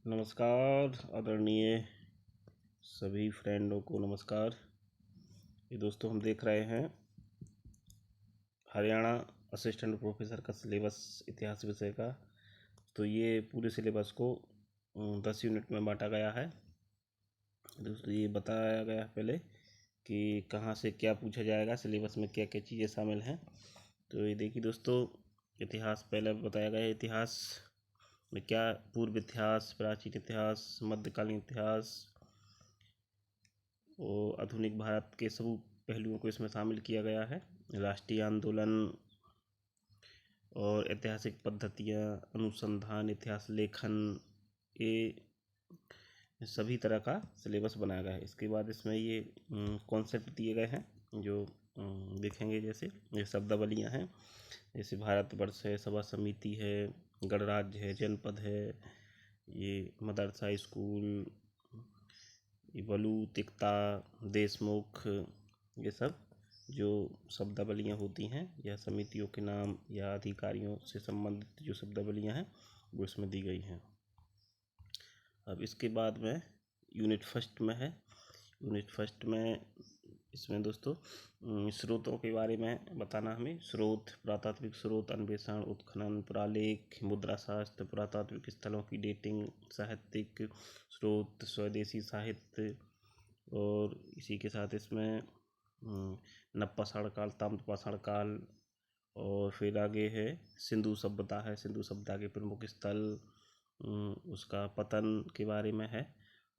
नमस्कार आदरणीय सभी फ्रेंडों को नमस्कार। ये दोस्तों हम देख रहे हैं हरियाणा असिस्टेंट प्रोफेसर का सिलेबस इतिहास विषय का। तो ये पूरे सिलेबस को 10 यूनिट में बांटा गया है। दोस्तों ये बताया गया है पहले कि कहाँ से क्या पूछा जाएगा, सिलेबस में क्या क्या चीज़ें शामिल हैं। तो ये देखिए दोस्तों, इतिहास पहले बताया गया है। इतिहास में क्या पूर्व इतिहास, प्राचीन इतिहास, मध्यकालीन इतिहास और आधुनिक भारत के सब पहलुओं को इसमें शामिल किया गया है। राष्ट्रीय आंदोलन और ऐतिहासिक पद्धतियाँ, अनुसंधान, इतिहास लेखन, ये सभी तरह का सिलेबस बनाया गया है। इसके बाद इसमें ये कॉन्सेप्ट दिए गए हैं जो देखेंगे। जैसे ये शब्दावलियाँ हैं, जैसे भारतवर्ष है, सभा समिति है, गणराज्य है, जनपद है, ये मदरसा, स्कूल, बलू, तिक्ता, देशमुख, ये सब जो शब्दावलियाँ होती हैं या समितियों के नाम या अधिकारियों से संबंधित जो शब्दावलियाँ हैं वो इसमें दी गई हैं। अब इसके बाद में यूनिट फर्स्ट में है। यूनिट फर्स्ट में इसमें दोस्तों स्रोतों के बारे में बताना हमें। स्रोत, पुरातात्विक स्रोत, अन्वेषण, उत्खनन, पुरालेख, मुद्रा शास्त्र, पुरातात्विक स्थलों की डेटिंग, साहित्यिक स्रोत, स्वदेशी साहित्य, और इसी के साथ इसमें नवपाषाण काल, ताम्रपाषाण काल, और फिर आगे है सिंधु सभ्यता है। सिंधु सभ्यता के प्रमुख स्थल, उसका पतन के बारे में है।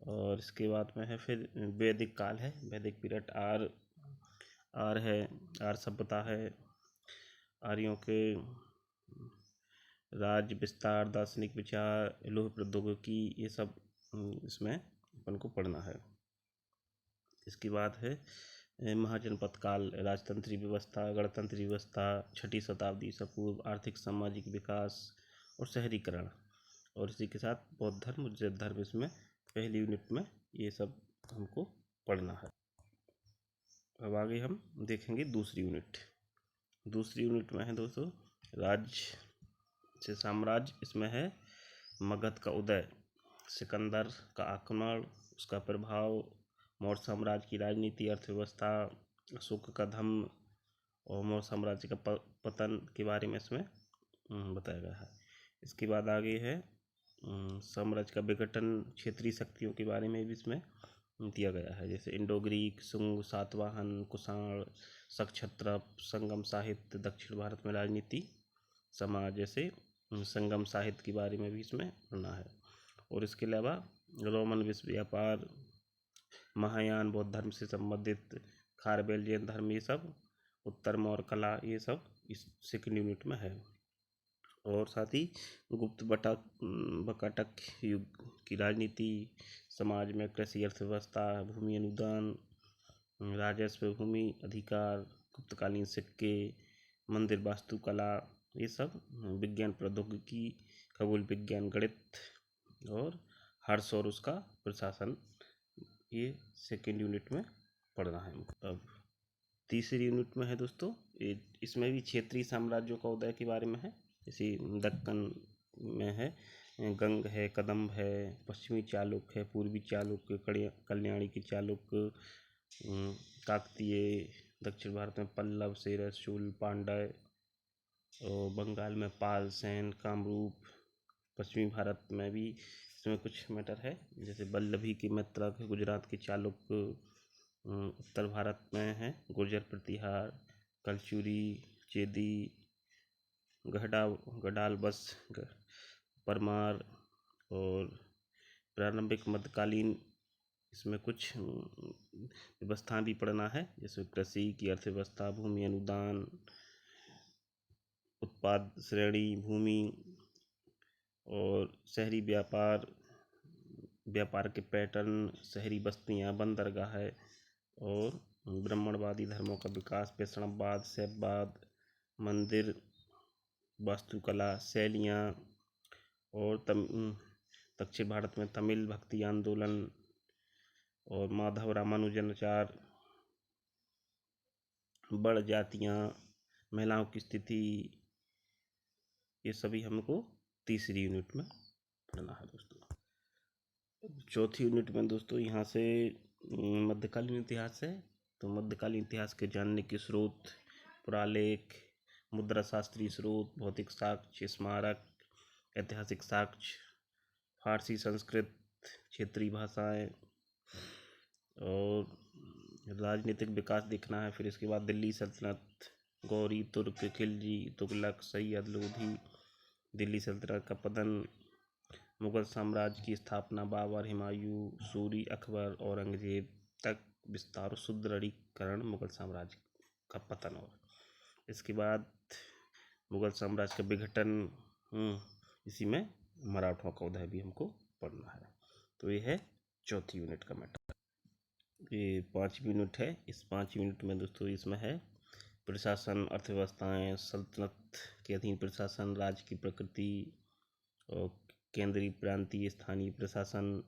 और इसके बाद में है फिर वैदिक काल है, वैदिक पीरियड, आर है, आर्य सभ्यता है, आर्यों के राज्य विस्तार, दार्शनिक विचार, लौह प्रौद्योगिकी, ये सब इसमें अपन को पढ़ना है। इसके बाद है महाजनपद काल, राजतंत्री व्यवस्था, गणतंत्र व्यवस्था, 6ठी शताब्दी ईसा पूर्व, आर्थिक सामाजिक विकास और शहरीकरण, और इसी के साथ बौद्ध धर्म, जैन धर्म इसमें पहली यूनिट में ये सब हमको पढ़ना है। अब आगे हम देखेंगे दूसरी यूनिट। दूसरी यूनिट में है दोस्तों राज्य से साम्राज्य। इसमें है मगध का उदय, सिकंदर का आक्रमण, उसका प्रभाव, मौर्य साम्राज्य की राजनीति, अर्थव्यवस्था, अशोक का धम्म और मौर्य साम्राज्य का पतन के बारे में इसमें बताया गया है। इसके बाद आगे है साम्राज्य का विघटन, क्षेत्रीय शक्तियों के बारे में भी इसमें दिया गया है। जैसे इंडो ग्रीक, शुंग, सातवाहन, कुषाण, शक, क्षत्रप, संगम साहित्य, दक्षिण भारत में राजनीति, समाज, जैसे संगम साहित्य के बारे में भी इसमें पढ़ना है। और इसके अलावा रोमन विश्व व्यापार, महायान बौद्ध धर्म से संबंधित, खारवेल जैन धर्म, ये सब, उत्तर मौर्य कला, ये सब इस सेकेंड यूनिट में है। और साथ ही गुप्त बकाटक युग की राजनीति, समाज में कृषि, अर्थव्यवस्था, भूमि अनुदान, राजस्व, भूमि अधिकार, गुप्तकालीन सिक्के, मंदिर वास्तुकला, ये सब, विज्ञान प्रौद्योगिकी, खगोल विज्ञान, गणित और हर्ष और उसका प्रशासन, ये सेकेंड यूनिट में पढ़ना है। अब तीसरी यूनिट में है दोस्तों, इसमें भी क्षेत्रीय साम्राज्यों का उदय के बारे में है। जैसे दक्कन में है गंग है, कदम्ब है, पश्चिमी चालुक्य है, पूर्वी चालुक्य, कल्याणी की चालुक्य, काकतीय, दक्षिण भारत में पल्लव, सेर, शूल, पांड्य, और बंगाल में पाल, सेन, कामरूप, पश्चिमी भारत में भी इसमें कुछ मैटर है। जैसे वल्लभी की मैत्रक, गुजरात की चालुक्य, उत्तर भारत में है गुर्जर प्रतिहार, कलचुरी, चेदी, गढ़ाल, बस, परमार, और प्रारंभिक मध्यकालीन इसमें कुछ व्यवस्था भी पढ़ना है। जैसे कृषि की अर्थव्यवस्था, भूमि अनुदान, उत्पाद श्रेणी, भूमि और शहरी व्यापार के पैटर्न, शहरी बस्तियाँ, बंदरगाह है, और ब्राह्मणवादी धर्मों का विकास, वैष्णववाद, शैववाद, मंदिर वास्तुकला, शैलियाँ, और दक्षिण भारत में तमिल भक्ति आंदोलन और माधव रामानुजनाचार, बड़ जातियाँ, महिलाओं की स्थिति, ये सभी हमको तीसरी यूनिट में पढ़ना है दोस्तों। चौथी यूनिट में दोस्तों यहाँ से मध्यकालीन इतिहास है। तो मध्यकालीन इतिहास के जानने के स्रोत, पुरालेख, मुद्रा शास्त्रीय स्रोत, भौतिक साक्ष्य, स्मारक, ऐतिहासिक साक्ष्य, फारसी, संस्कृत, क्षेत्रीय भाषाएं और राजनीतिक विकास देखना है। फिर इसके बाद दिल्ली सल्तनत, गौरी, तुर्क, खिलजी, तुगलक, सैयद, लोधी, दिल्ली सल्तनत का पतन, मुगल साम्राज्य की स्थापना, बाबर, हुमायूं, सूरी, अकबर, औरंगजेब तक विस्तार और सुदृढ़ीकरण, मुगल साम्राज्य का पतन। और इसके बाद मुगल साम्राज्य का विघटन, इसी में मराठों का उदय भी हमको पढ़ना है। तो ये है चौथी यूनिट का मैटर। ये 5वीं यूनिट है। इस 5वीं यूनिट में दोस्तों इसमें है प्रशासन, अर्थव्यवस्थाएं, सल्तनत के अधीन प्रशासन, राज्य की प्रकृति और केंद्रीय, प्रांतीय, स्थानीय प्रशासन,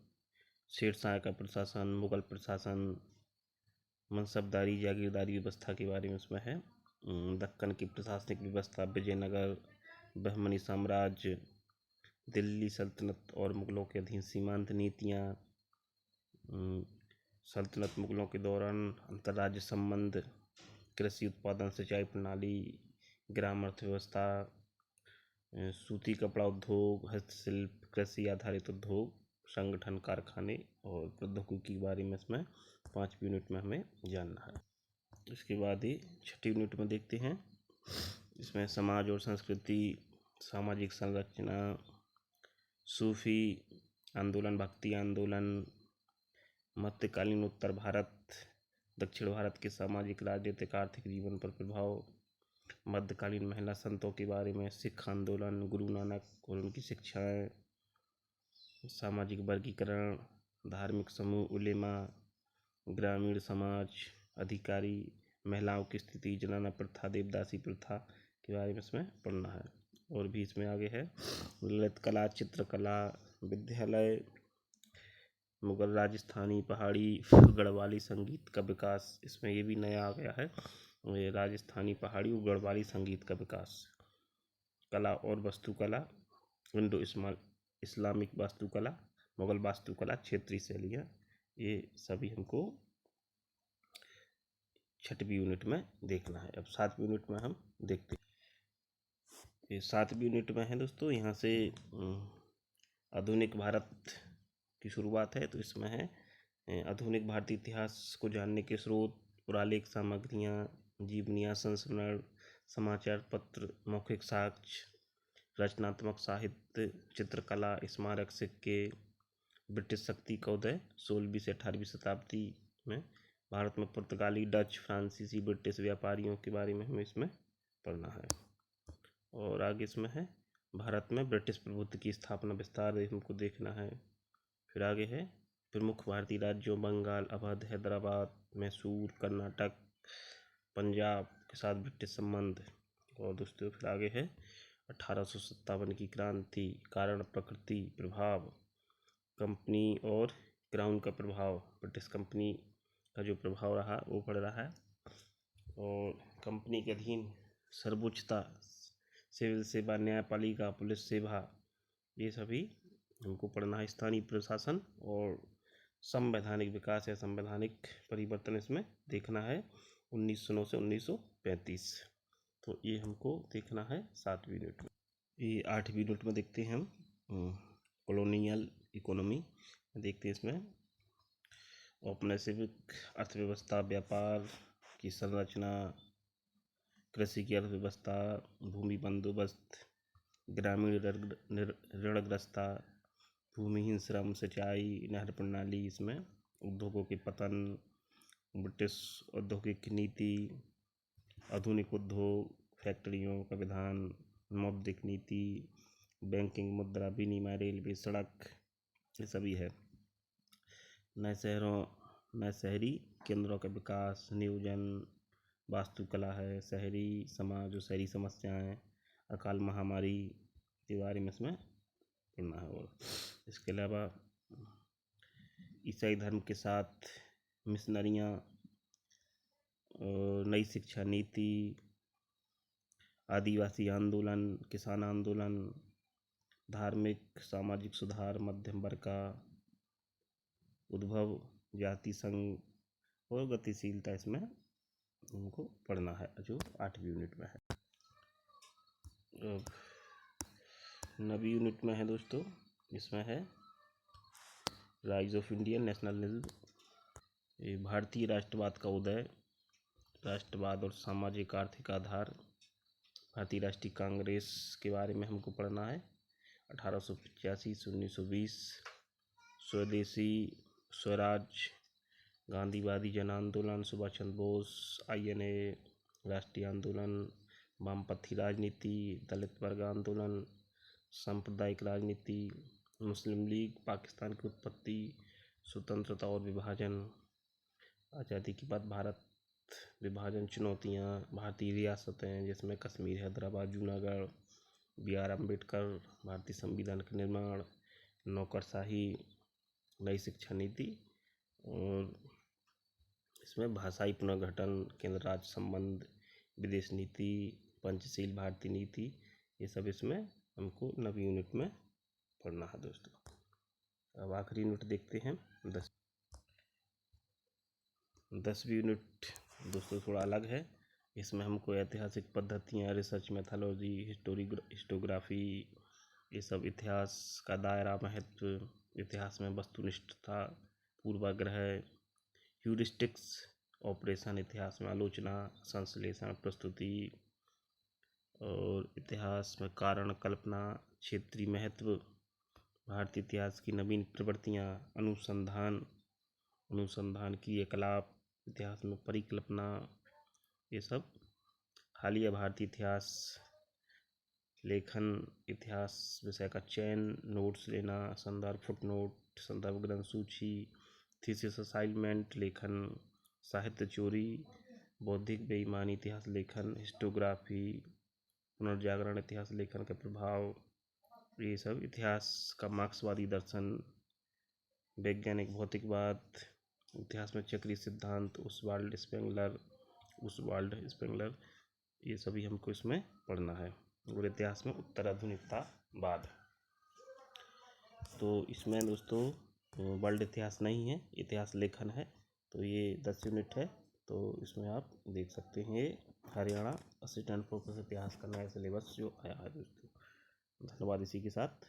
शेरशाह का प्रशासन, मुगल प्रशासन, मनसबदारी, जागीरदारी व्यवस्था के बारे में इसमें है। दक्कन की प्रशासनिक व्यवस्था, विजयनगर, बहमनी साम्राज्य, दिल्ली सल्तनत और मुगलों के अधीन सीमांत नीतियाँ, सल्तनत मुगलों के दौरान अंतर्राज्य संबंध, कृषि उत्पादन, सिंचाई प्रणाली, ग्राम अर्थव्यवस्था, सूती कपड़ा उद्योग, हस्तशिल्प, कृषि आधारित उद्योग, संगठन, कारखाने और प्रौद्योगिकी के बारे में इसमें 5वीं यूनिट में हमें जानना है। इसके बाद ही 6ठी यूनिट में देखते हैं। इसमें समाज और संस्कृति, सामाजिक संरचना, सूफी आंदोलन, भक्ति आंदोलन, मध्यकालीन उत्तर भारत, दक्षिण भारत के सामाजिक, राजनीतिक, आर्थिक जीवन पर प्रभाव, मध्यकालीन महिला संतों के बारे में, सिख आंदोलन, गुरु नानक और उनकी शिक्षाएं, सामाजिक वर्गीकरण, धार्मिक समूह, उलेमा, ग्रामीण समाज, अधिकारी, महिलाओं की स्थिति, जनाना प्रथा, देवदासी प्रथा के बारे में इसमें पढ़ना है। और भी इसमें आगे है ललित कला, चित्रकला, विद्यालय, मुगल, राजस्थानी, पहाड़ी, गढ़वाली संगीत का विकास। इसमें ये भी नया आ गया है, ये राजस्थानी, पहाड़ी और गढ़वाली संगीत का विकास। कला और वास्तुकला, इंडो इस्लामिक वास्तुकला, मुगल वास्तुकला, क्षेत्रीय शैलियाँ, ये सभी हमको 6वीं यूनिट में देखना है। अब 7वीं यूनिट में हम देखते हैं। ये 7वीं यूनिट में है दोस्तों, यहाँ से आधुनिक भारत की शुरुआत है। तो इसमें है आधुनिक भारतीय इतिहास को जानने के स्रोत, पुरालेख सामग्रियाँ, जीवनियाँ, संस्मरण, समाचार पत्र, मौखिक साक्ष्य, रचनात्मक साहित्य, चित्रकला, स्मारक, सिक्के, ब्रिटिश शक्ति का उदय 16वीं से 18वीं शताब्दी में, भारत में पुर्तगाली, डच, फ्रांसीसी, ब्रिटिश व्यापारियों के बारे में हमें इसमें पढ़ना है। और आगे इसमें है भारत में ब्रिटिश प्रभुत्व की स्थापना, विस्तार हमको देखना है। फिर आगे है प्रमुख भारतीय राज्यों, बंगाल, अवध, हैदराबाद, मैसूर, कर्नाटक, पंजाब के साथ ब्रिटिश संबंध। और दोस्तों फिर आगे है 1857 की क्रांति, कारण, प्रकृति, प्रभाव, कंपनी और क्राउन का प्रभाव, ब्रिटिश कंपनी का जो प्रभाव रहा वो पड़ रहा है। और कंपनी के अधीन सर्वोच्चता, सिविल सेवा, न्यायपालिका, पुलिस सेवा, ये सभी हमको पढ़ना है। स्थानीय प्रशासन और संवैधानिक विकास या संवैधानिक परिवर्तन इसमें देखना है 1909 से 1935। तो ये हमको देखना है 7वीं यूनिट में। ये 8वीं यूनिट में देखते हैं हम कॉलोनियल इकोनॉमी देखते हैं। इसमें औपनिवेशिक अर्थव्यवस्था, व्यापार की संरचना, कृषि की अर्थव्यवस्था, भूमि बंदोबस्त, ग्रामीण ऋणग्रस्तता, भूमिहीन श्रम, सिंचाई, नहर प्रणाली, इसमें उद्योगों के पतन, ब्रिटिश औद्योगिक नीति, आधुनिक उद्योग, फैक्ट्रियों का विधान, मौद्रिक नीति, बैंकिंग, मुद्रा विनिमय, रेलवे, सड़क, ये सभी है। नए शहरी केंद्रों का विकास, नियोजन, वास्तुकला है, शहरी समाज और शहरी समस्याएं, अकाल महामारी के बारे में इसमें पढ़ना है। और इसके अलावा ईसाई धर्म के साथ मिशनरियाँ, नई शिक्षा नीति, आदिवासी आंदोलन, किसान आंदोलन, धार्मिक सामाजिक सुधार, मध्यम वर्ग का उद्भव, जाति संघ और गतिशीलता इसमें हमको पढ़ना है, जो 8वीं यूनिट में है। अब 9वीं यूनिट में है दोस्तों, इसमें है राइज ऑफ इंडियन नेशनलिज्म, ये भारतीय राष्ट्रवाद का उदय, राष्ट्रवाद और सामाजिक आर्थिक आधार, भारतीय राष्ट्रीय कांग्रेस के बारे में हमको पढ़ना है, 1885 से 1920, स्वदेशी स्वराज, गांधीवादी जन आंदोलन, सुभाष चंद्र बोस, INA, राष्ट्रीय आंदोलन, वामपंथी राजनीति, दलित वर्ग आंदोलन, सांप्रदायिक राजनीति, मुस्लिम लीग, पाकिस्तान की उत्पत्ति, स्वतंत्रता और विभाजन, आज़ादी के बाद भारत विभाजन, चुनौतियाँ, भारतीय रियासतें जिसमें कश्मीर, हैदराबाद, जूनागढ़, BR अम्बेडकर, भारतीय संविधान का निर्माण, नौकरशाही, नई शिक्षा नीति, और इसमें भाषाई पुनर्गठन, केंद्र राज्य संबंध, विदेश नीति, पंचशील भारतीय नीति, ये सब इसमें हमको 9वीं यूनिट में पढ़ना है दोस्तों। अब आखिरी यूनिट देखते हैं 10वीं यूनिट दोस्तों थोड़ा अलग है। इसमें हमको ऐतिहासिक पद्धतियाँ, रिसर्च मेथोलॉजी, हिस्टोग्राफी, ये सब, इतिहास का दायरा, महत्व, इतिहास में वस्तुनिष्ठता, पूर्वाग्रह, ह्यूरिस्टिक्स, ऑपरेशन, इतिहास में आलोचना, संश्लेषण, प्रस्तुति, और इतिहास में कारण, कल्पना, क्षेत्रीय महत्व, भारतीय इतिहास की नवीन प्रवृत्तियाँ, अनुसंधान की क्रियाकलाप, इतिहास में परिकल्पना, ये सब, हालिया भारतीय इतिहास लेखन, इतिहास विषय का चयन, नोट्स लेना, संदर्भ, फुटनोट, संदर्भ ग्रंथ सूची, थीसिस असाइनमेंट, लेखन, साहित्य चोरी, बौद्धिक बेईमानी, इतिहास लेखन, हिस्टोग्राफी, पुनर्जागरण, इतिहास लेखन के प्रभाव, ये सब, इतिहास का मार्क्सवादी दर्शन, वैज्ञानिक भौतिकवाद, इतिहास में चक्रीय सिद्धांत, उसवाल्ड स्पेंगलर, ये सभी हमको इसमें पढ़ना है, और इतिहास में उत्तर आधुनिकतावाद। तो इसमें दोस्तों वर्ल्ड इतिहास नहीं है, इतिहास लेखन है, तो ये 10 यूनिट है, तो इसमें आप देख सकते हैं ये हरियाणा असिस्टेंट प्रोफेसर इतिहास का नया सिलेबस जो आया है दोस्तों। धन्यवाद इसी के साथ।